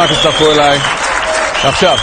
רק הצטרפו אליי. עכשיו,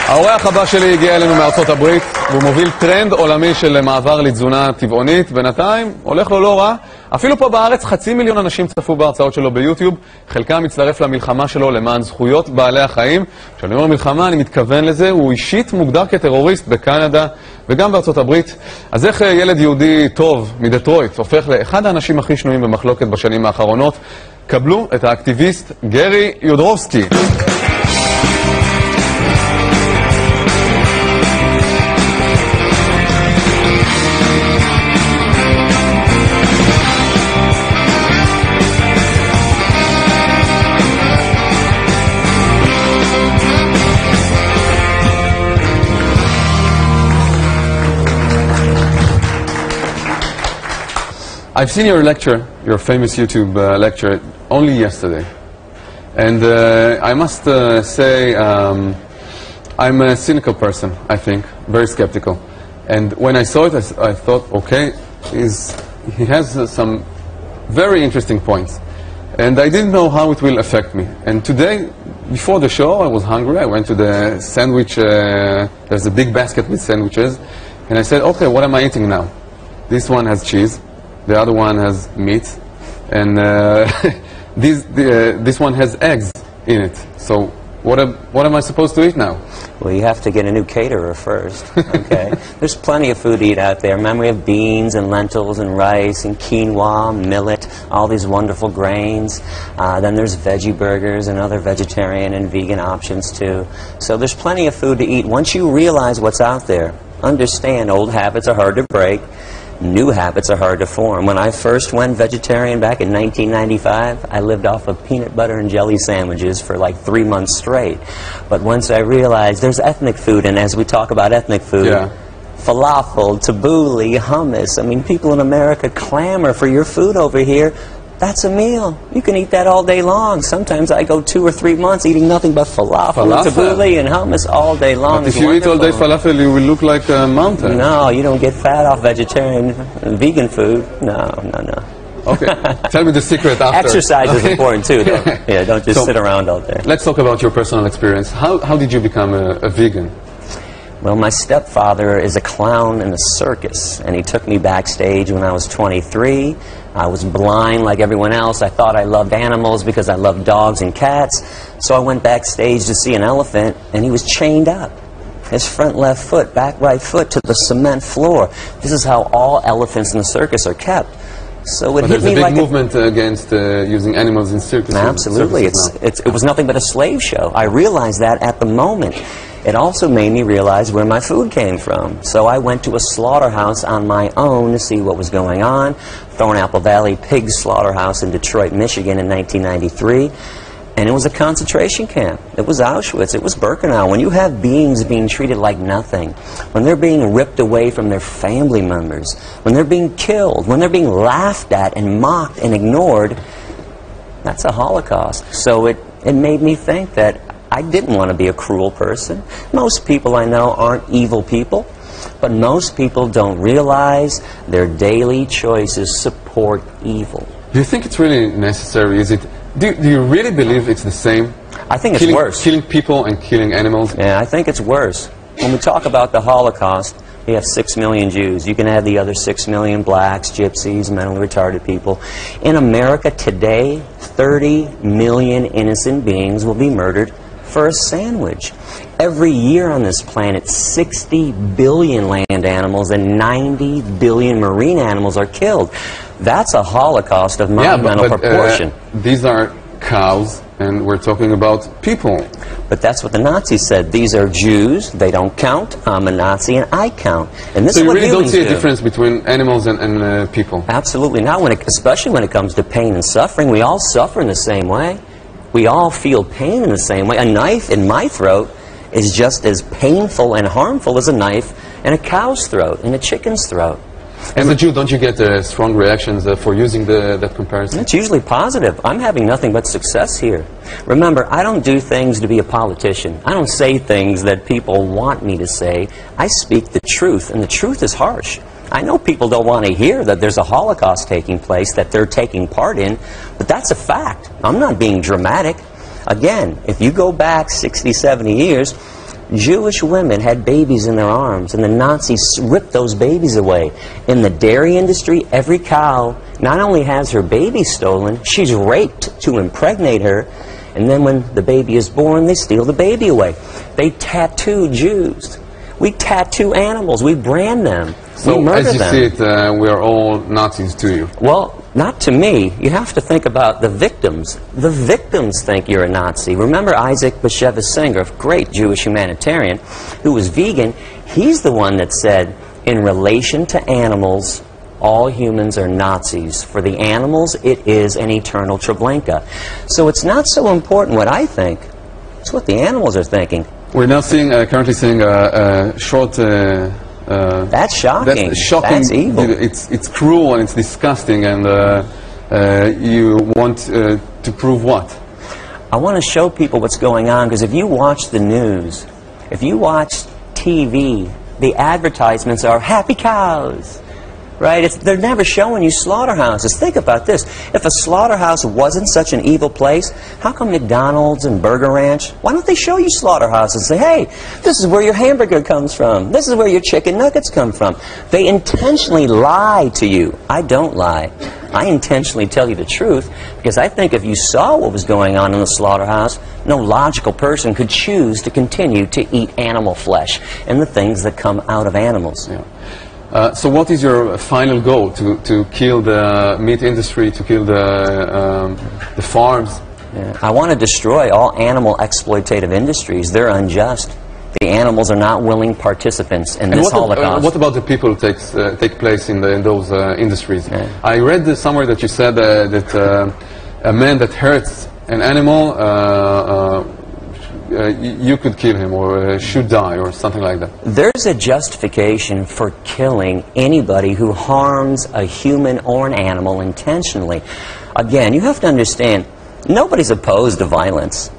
האורח הבא שלי הגיע אלינו מארצות הברית, והוא מוביל טרנד עולמי של מעבר לתזונה טבעונית. בינתיים הולך לו לא רע. אפילו פה בארץ 500,000 אנשים צפו בהרצאות שלו ביוטיוב. חלקם מצטרף למלחמה שלו למען זכויות בעלי החיים. כשאני אומר מלחמה, אני מתכוון לזה. הוא אישית מוגדר כטרוריסט בקנדה וגם בארצות הברית. אז איך ילד יהודי טוב מדטרויט הופך לאחד האנשים הכי שנויים במחלוקת בשנים האחרונות? קבלו את האקטיביסט גרי יודרובסקי. I've seen your lecture, your famous YouTube lecture, only yesterday. And I must say I'm a cynical person, I think, very skeptical. And when I saw it, I thought, okay, he has some very interesting points. And I didn't know how it will affect me. And today, before the show, I was hungry. I went to the sandwich, there's a big basket with sandwiches. And I said, okay, what am I eating now? This one has cheese. The other one has meat, and this one has eggs in it. So what am I supposed to eat now? Well, you have to get a new caterer first, okay? There's plenty of food to eat out there. Remember, we have beans and lentils and rice and quinoa, millet, all these wonderful grains. Then there's veggie burgers and other vegetarian and vegan options too. So there's plenty of food to eat. Once you realize what's out there, understand old habits are hard to break. New habits are hard to form. When I first went vegetarian back in 1995, I lived off of peanut butter and jelly sandwiches for like 3 months straight. But once I realized there's ethnic food, and as we talk about ethnic food, falafel, tabbouleh, hummus, I mean, people in America clamor for your food over here. That's a meal. You can eat that all day long. Sometimes I go 2 or 3 months eating nothing but falafel. Tabbouleh and hummus all day long. But if you eat all day falafel, you will look like a mountain. No, you don't get fat off vegetarian and vegan food. No. Okay, tell me the secret after. Exercise is important too, though. Yeah, don't just sit around all day. Let's talk about your personal experience. How did you become a vegan? Well, my stepfather is a clown in a circus, and he took me backstage when I was 23. I was blind like everyone else. I thought I loved animals because I loved dogs and cats. So I went backstage to see an elephant, and he was chained up. His front left foot, back right foot to the cement floor. This is how all elephants in the circus are kept. So it hit me like there's a big movement against using animals in circuses. Absolutely. It was nothing but a slave show. I realized that at the moment. It also made me realize where my food came from. So I went to a slaughterhouse on my own to see what was going on. Thornapple Valley Pig Slaughterhouse in Detroit, Michigan in 1993. And it was a concentration camp. It was Auschwitz. It was Birkenau. When you have beings being treated like nothing, when they're being ripped away from their family members, when they're being killed, when they're being laughed at and mocked and ignored, that's a Holocaust. So it made me think that I didn't want to be a cruel person. Most people I know aren't evil people, but most people don't realize their daily choices support evil. Do you think it's really necessary? Do you really believe it's the same? I think it's worse. Killing people and killing animals? Yeah, I think it's worse. When we talk about the Holocaust, we have 6 million Jews. You can add the other 6 million blacks, gypsies, mentally retarded people. In America today, 30 million innocent beings will be murdered for a sandwich. Every year on this planet, 60 billion land animals and 90 billion marine animals are killed. That's a Holocaust of monumental proportion. These are cows, and we're talking about people. But that's what the Nazis said. These are Jews, they don't count, I'm a Nazi, and I count. And this so is what you really don't see a do. difference between animals and people? Absolutely not, especially when it comes to pain and suffering. We all suffer in the same way. We all feel pain in the same way. A knife in my throat is just as painful and harmful as a knife in a cow's throat, in a chicken's throat. As a Jew, don't you get strong reactions for using that comparison? It's usually positive. I'm having nothing but success here. Remember, I don't do things to be a politician. I don't say things that people want me to say. I speak the truth, and the truth is harsh. I know people don't want to hear that there's a Holocaust taking place, that they're taking part in, but that's a fact. I'm not being dramatic. Again, if you go back 60, 70 years, Jewish women had babies in their arms, and the Nazis ripped those babies away. In the dairy industry, every cow not only has her baby stolen, she's raped to impregnate her, and then when the baby is born, they steal the baby away. They tattoo Jews. We tattoo animals. We brand them. So, we murder as you them. see it, we are all Nazis to you. Well, not to me. You have to think about the victims. The victims think you're a Nazi. Remember Isaac Bashevis Singer, a great Jewish humanitarian, who was vegan. He's the one that said, in relation to animals, all humans are Nazis. For the animals, it is an eternal Treblinka. So it's not so important what I think. It's what the animals are thinking. We're now seeing, currently seeing a short... that's shocking. That's shocking. That's evil. It's cruel and it's disgusting, and you want to prove what? I want to show people what's going on, because if you watch the news, if you watch TV, the advertisements are happy cows. Right? They're never showing you slaughterhouses. Think about this. If a slaughterhouse wasn't such an evil place, how come McDonald's and Burger Ranch, why don't they show you slaughterhouses and say, hey, this is where your hamburger comes from. This is where your chicken nuggets come from. They intentionally lie to you. I don't lie. I intentionally tell you the truth, because I think if you saw what was going on in the slaughterhouse, no logical person could choose to continue to eat animal flesh and the things that come out of animals. Yeah. So what is your final goal? To kill the meat industry, to kill the farms? Yeah. I want to destroy all animal exploitative industries. They're unjust. The animals are not willing participants in this Holocaust. What about the people who take place in those industries? Yeah. I read somewhere that you said that a man that hurts an animal, you could kill him or should die or something like that. There's a justification for killing anybody who harms a human or an animal intentionally. Again, you have to understand, nobody's opposed to violence.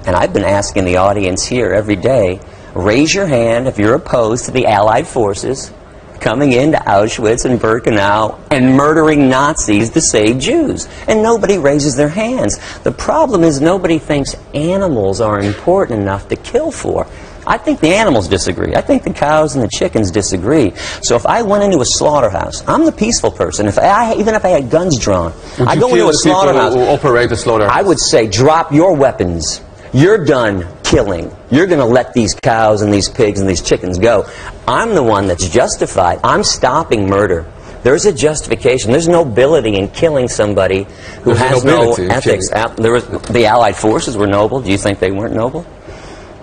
And I've been asking the audience here every day, raise your hand if you're opposed to the Allied forces coming into Auschwitz and Birkenau and murdering Nazis to save Jews. And nobody raises their hands. The problem is nobody thinks animals are important enough to kill for. I think the animals disagree. I think the cows and the chickens disagree. So if I went into a slaughterhouse, I'm the peaceful person. Even if I had guns drawn, I go into a slaughterhouse. Who operate the slaughterhouse? I would say, drop your weapons. You're done killing. You're going to let these cows and these pigs and these chickens go. I'm the one that's justified. I'm stopping murder. There's a justification. There's nobility in killing somebody who has no ethics. The Allied forces were noble. Do you think they weren't noble?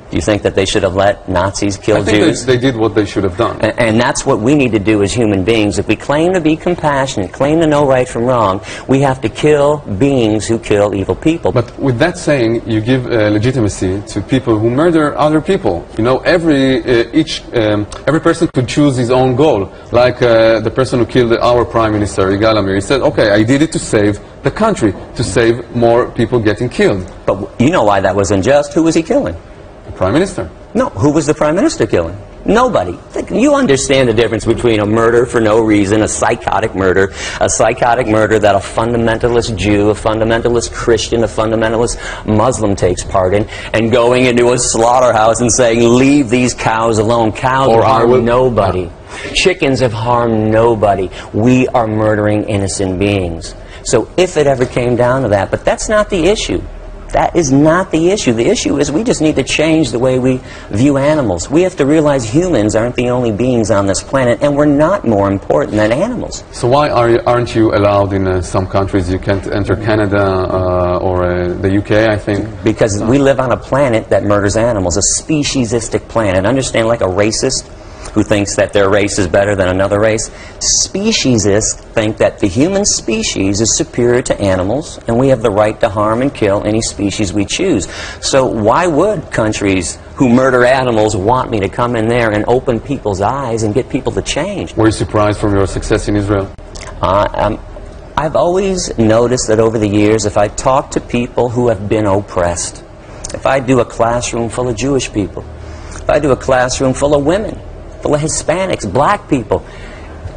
Do you think that they should have let Nazis kill Jews? I think they did what they should have done. And that's what we need to do as human beings. If we claim to be compassionate, claim to know right from wrong, we have to kill beings who kill evil people. But with that saying, you give legitimacy to people who murder other people. You know, every person could choose his own goal. Like the person who killed our Prime Minister, Yigal Amir, he said, okay, I did it to save the country, to save more people getting killed. But you know why that was unjust. Who was he killing? Prime Minister. No, who was the Prime Minister killing? Nobody. You understand the difference between a murder for no reason, a psychotic murder that a fundamentalist Jew, a fundamentalist Christian, a fundamentalist Muslim takes part in, and going into a slaughterhouse and saying, leave these cows alone. Cows have harmed nobody. Chickens have harmed nobody. We are murdering innocent beings. So if it ever came down to that, but that's not the issue. That is not the issue. The issue is we just need to change the way we view animals. We have to realize humans aren't the only beings on this planet, and we're not more important than animals. So why aren't you allowed in some countries? You can't enter Canada or the UK, I think. Because we live on a planet that murders animals, a speciesistic planet. Understand, like a racist who thinks that their race is better than another race. Speciesists think that the human species is superior to animals, and we have the right to harm and kill any species we choose. So why would countries who murder animals want me to come in there and open people's eyes and get people to change? Were you surprised from your success in Israel? I've always noticed that over the years, if I talk to people who have been oppressed, if I do a classroom full of Jewish people, if I do a classroom full of women, full of Hispanics, black people.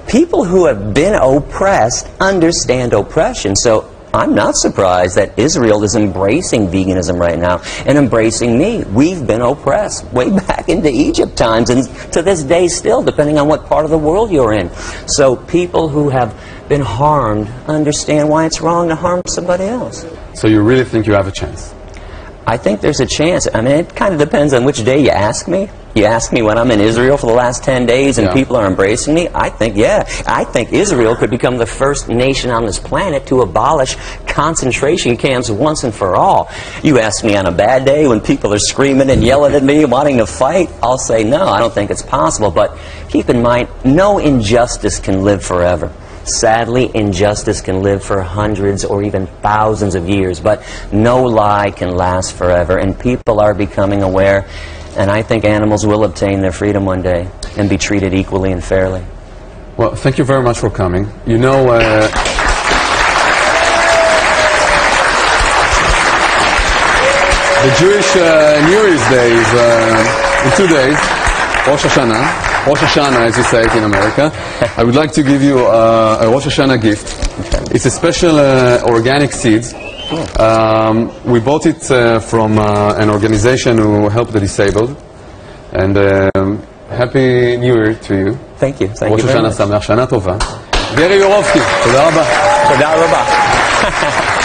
People who have been oppressed understand oppression. So I'm not surprised that Israel is embracing veganism right now and embracing me. We've been oppressed way back into Egypt times and to this day still, depending on what part of the world you're in. So people who have been harmed understand why it's wrong to harm somebody else. So you really think you have a chance? I think there's a chance. I mean, it kind of depends on which day you ask me. You ask me when I'm in Israel for the last 10 days and people are embracing me, I think, yeah. I think Israel could become the first nation on this planet to abolish concentration camps once and for all. You ask me on a bad day when people are screaming and yelling at me, wanting to fight, I'll say, no, I don't think it's possible. But keep in mind, no injustice can live forever. Sadly, injustice can live for hundreds or even thousands of years, but no lie can last forever, and people are becoming aware, and I think animals will obtain their freedom one day and be treated equally and fairly. Well, thank you very much for coming. You know, the Jewish New Year's Day is in 2 days, Rosh Hashanah, as you say it in America. I would like to give you a Rosh Hashanah gift. It's a special organic seeds. We bought it from an organization who help the disabled. And Happy New Year to you. Thank you. Thank you ראש very השנה much. שמח, שנה טובה. גרי יורופסקי, תודה רבה. תודה רבה.